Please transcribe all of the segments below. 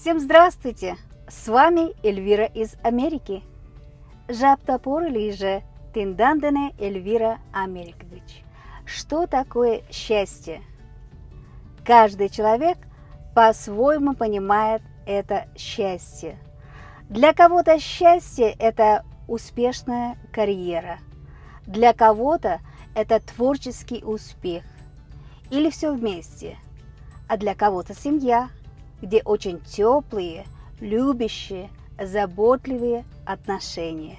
Всем здравствуйте! С вами Эльвира из Америки. Жаптапор лиже Тиндандене Эльвира Америкович. Что такое счастье? Каждый человек по-своему понимает это счастье. Для кого-то счастье – это успешная карьера. Для кого-то это творческий успех. Или все вместе. А для кого-то семья, где очень теплые, любящие, заботливые отношения.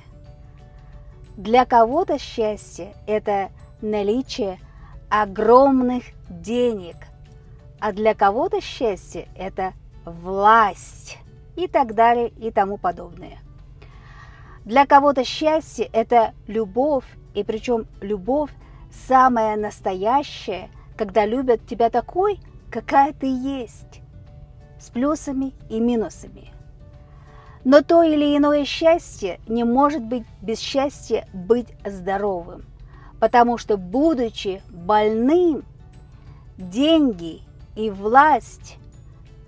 Для кого-то счастье – это наличие огромных денег, а для кого-то счастье – это власть и так далее и тому подобное. Для кого-то счастье – это любовь, и причем любовь самая настоящая, когда любят тебя такой, какая ты есть, с плюсами и минусами. Но то или иное счастье не может быть без счастья быть здоровым, потому что, будучи больным, деньги и власть,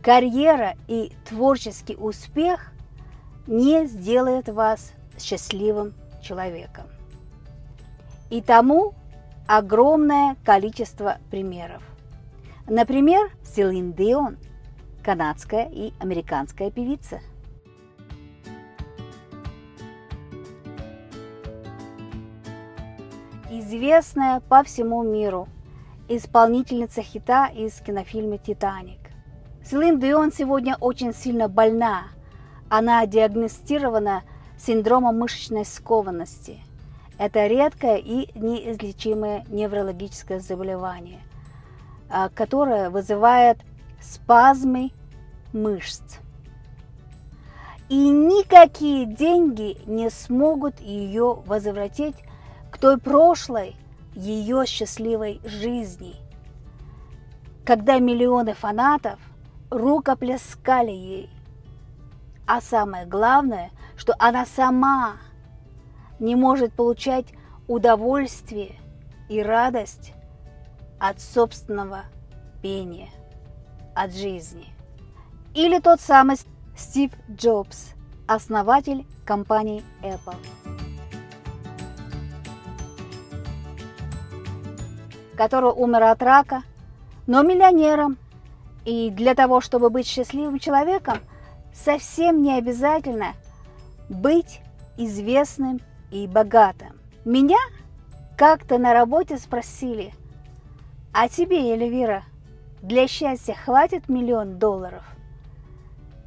карьера и творческий успех не сделают вас счастливым человеком. И тому огромное количество примеров. Например, Селин Дион, канадская и американская певица. Известная по всему миру исполнительница хита из кинофильма «Титаник». Селин Дион сегодня очень сильно больна. Она диагностирована синдромом мышечной скованности. Это редкое и неизлечимое неврологическое заболевание, которое вызывает спазмы мышц. И никакие деньги не смогут ее возвратить к той прошлой ее счастливой жизни, когда миллионы фанатов рукоплескали ей. А самое главное, что она сама не может получать удовольствие и радость от собственного пения, от жизни. Или тот самый Стив Джобс, основатель компании Apple, который умер от рака, но миллионером. И для того, чтобы быть счастливым человеком, совсем не обязательно быть известным и богатым. Меня как-то на работе спросили: а тебе, Эльвира, для счастья хватит $1 миллион?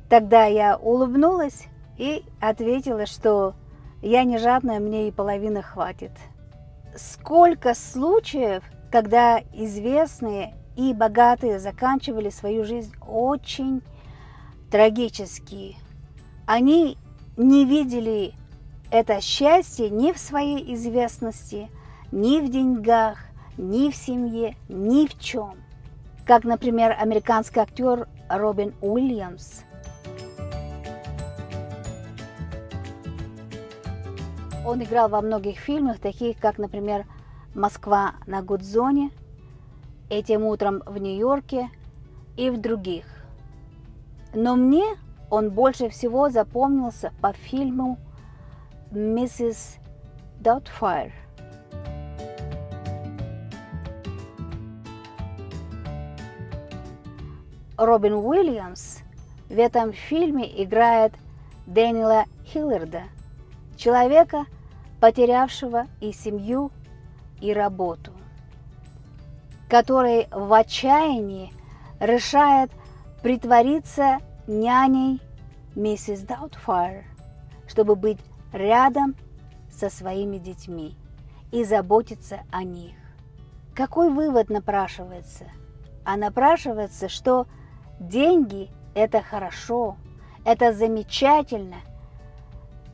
Тогда я улыбнулась и ответила, что я не жадная, мне и половины хватит. Сколько случаев, когда известные и богатые заканчивали свою жизнь очень трагически. Они не видели это счастье ни в своей известности, ни в деньгах, ни в семье, ни в чем. Как, например, американский актер Робин Уильямс. Он играл во многих фильмах, таких как, например, «Москва на Гудзоне», «Этим утром в Нью-Йорке» и в других. Но мне он больше всего запомнился по фильму «Миссис Даутфайр». Робин Уильямс в этом фильме играет Дэниела Хилларда, человека, потерявшего и семью, и работу, который в отчаянии решает притвориться няней миссис Даутфайр, чтобы быть рядом со своими детьми и заботиться о них. Какой вывод напрашивается? А напрашивается, что деньги – это хорошо, это замечательно.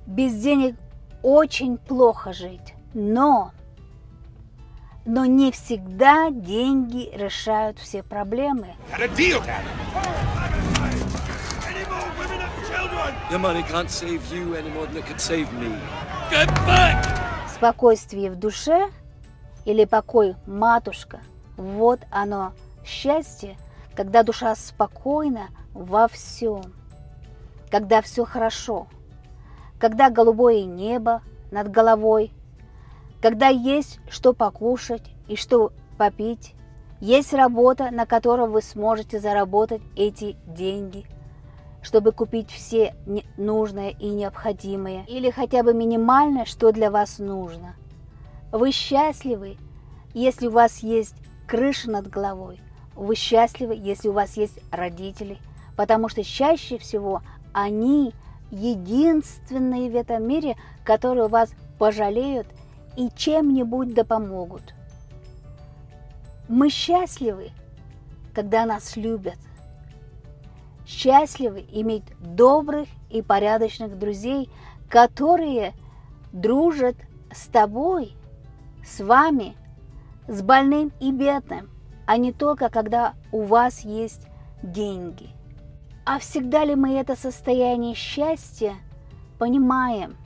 Без денег очень плохо жить, но не всегда деньги решают все проблемы. Спокойствие в душе или покой, матушка, вот оно, счастье, когда душа спокойна во всем. когда все хорошо, когда голубое небо над головой, когда есть что покушать и что попить, есть работа, на которой вы сможете заработать эти деньги, чтобы купить все нужное и необходимое, или хотя бы минимальное, что для вас нужно. Вы счастливы, если у вас есть крыша над головой. Вы счастливы, если у вас есть родители, потому что чаще всего они единственные в этом мире, которые вас пожалеют и чем-нибудь да помогут. Мы счастливы, когда нас любят. Счастливы иметь добрых и порядочных друзей, которые дружат с тобой, с вами, с больным и бедным, а не только когда у вас есть деньги. А всегда ли мы это состояние счастья понимаем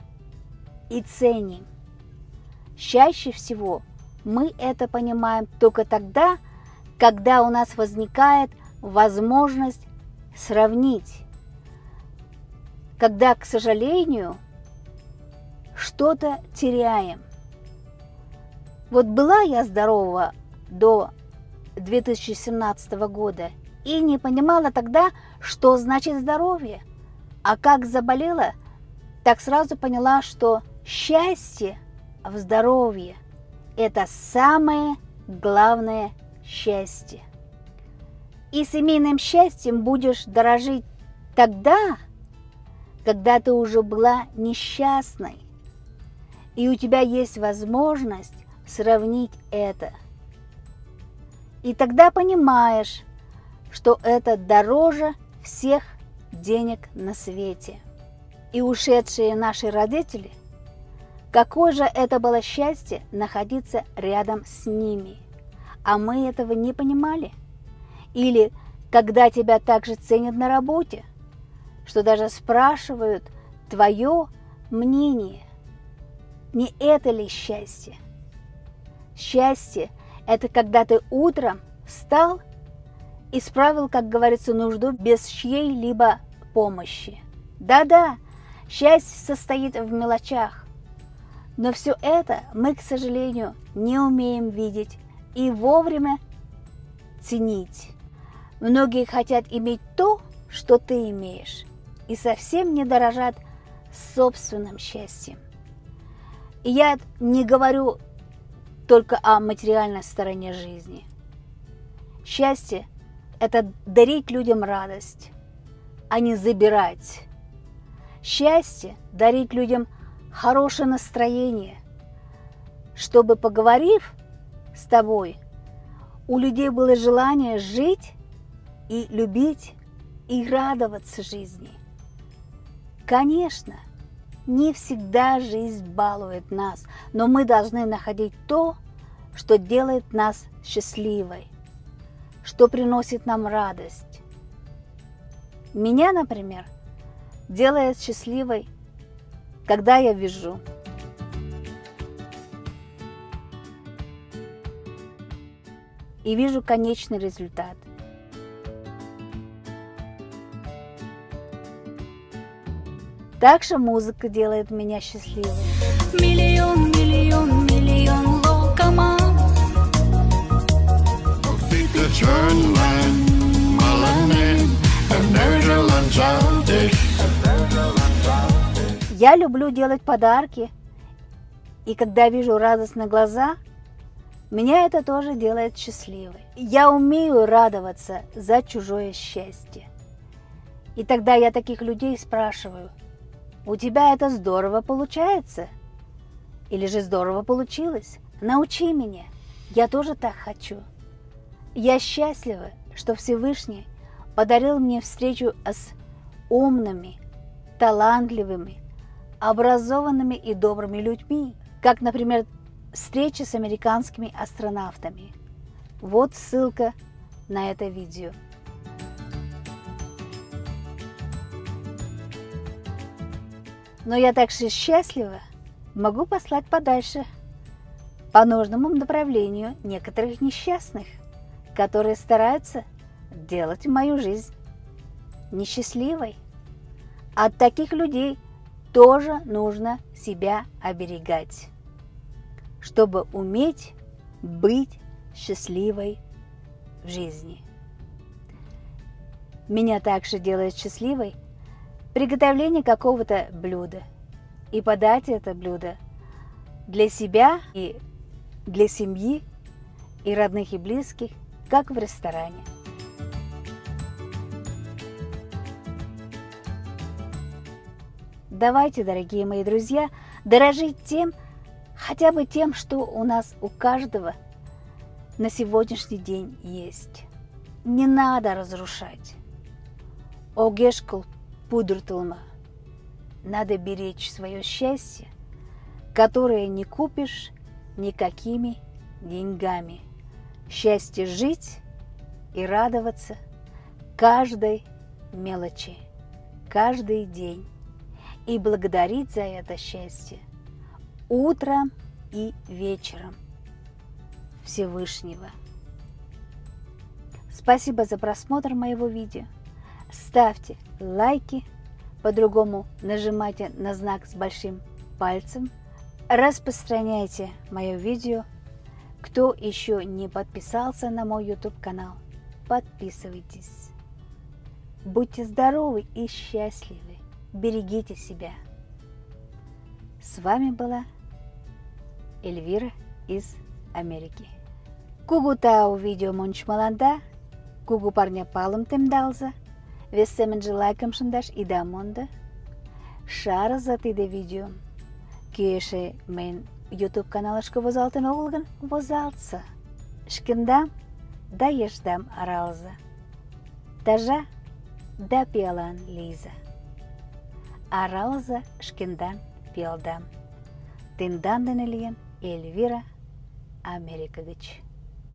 и ценим? Чаще всего мы это понимаем только тогда, когда у нас возникает возможность сравнить, когда, к сожалению, что-то теряем. Вот была я здорова до 2017 года и не понимала тогда, что значит здоровье. А как заболела, так сразу поняла, что счастье в здоровье – это самое главное счастье. И семейным счастьем будешь дорожить тогда, когда ты уже была несчастной, и у тебя есть возможность сравнить это. И тогда понимаешь, что это дороже всех денег на свете. И ушедшие наши родители, какое же это было счастье находиться рядом с ними, а мы этого не понимали. Или когда тебя также ценят на работе, что даже спрашивают твое мнение. Не это ли счастье? Счастье – это когда ты утром встал и справил, как говорится, нужду без чьей-либо помощи. Да-да, счастье состоит в мелочах. Но все это мы, к сожалению, не умеем видеть и вовремя ценить. Многие хотят иметь то, что ты имеешь, и совсем не дорожат собственным счастьем. И я не говорю только о материальной стороне жизни. Счастье – это дарить людям радость, а не забирать. Счастье – дарить людям хорошее настроение, чтобы, поговорив с тобой, у людей было желание жить и любить, и радоваться жизни. Конечно, не всегда жизнь балует нас, но мы должны находить то, что делает нас счастливой, что приносит нам радость. Меня, например, делает счастливой, когда я вижу и вижу конечный результат. Также музыка делает меня счастливой. Миллион, миллион, миллион локомотив. Я люблю делать подарки, и когда вижу радостные глаза, меня это тоже делает счастливой. Я умею радоваться за чужое счастье. И тогда я таких людей спрашиваю: у тебя это здорово получается? Или же здорово получилось? Научи меня, я тоже так хочу. Я счастлива, что Всевышний подарил мне встречу с умными, талантливыми, образованными и добрыми людьми, как, например, встреча с американскими астронавтами. Вот ссылка на это видео. Но я также счастлива, могу послать подальше, по нужному направлению, некоторых несчастных, которые стараются делать мою жизнь несчастливой. От таких людей тоже нужно себя оберегать, чтобы уметь быть счастливой в жизни. Меня также делает счастливой приготовление какого-то блюда и подать это блюдо для себя и для семьи и родных и близких, как в ресторане. Давайте, дорогие мои друзья, дорожить тем, хотя бы тем, что у нас у каждого на сегодняшний день есть. Не надо разрушать. Огешкал пудуртылма. Надо беречь свое счастье, которое не купишь никакими деньгами. Счастье жить и радоваться каждой мелочи, каждый день. И благодарить за это счастье утром и вечером Всевышнего. Спасибо за просмотр моего видео. Ставьте лайки, по-другому нажимайте на знак с большим пальцем. Распространяйте мое видео. Кто еще не подписался на мой YouTube канал, подписывайтесь. Будьте здоровы и счастливы. Берегите себя. С вами была Эльвира из Америки. Кугу тау видео мончмаланда, кугу парня палым темдалза, весемен желайкам шандаш и дамонда, шара за тиде видео, кеше мен YouTube каналышка возалтын олган возалтса, шкендам да ешдам аралза, тажа да пиалан лиза. Аралза шкендан пиалдам. Тиндан денелиен Эльвира Америка гыч.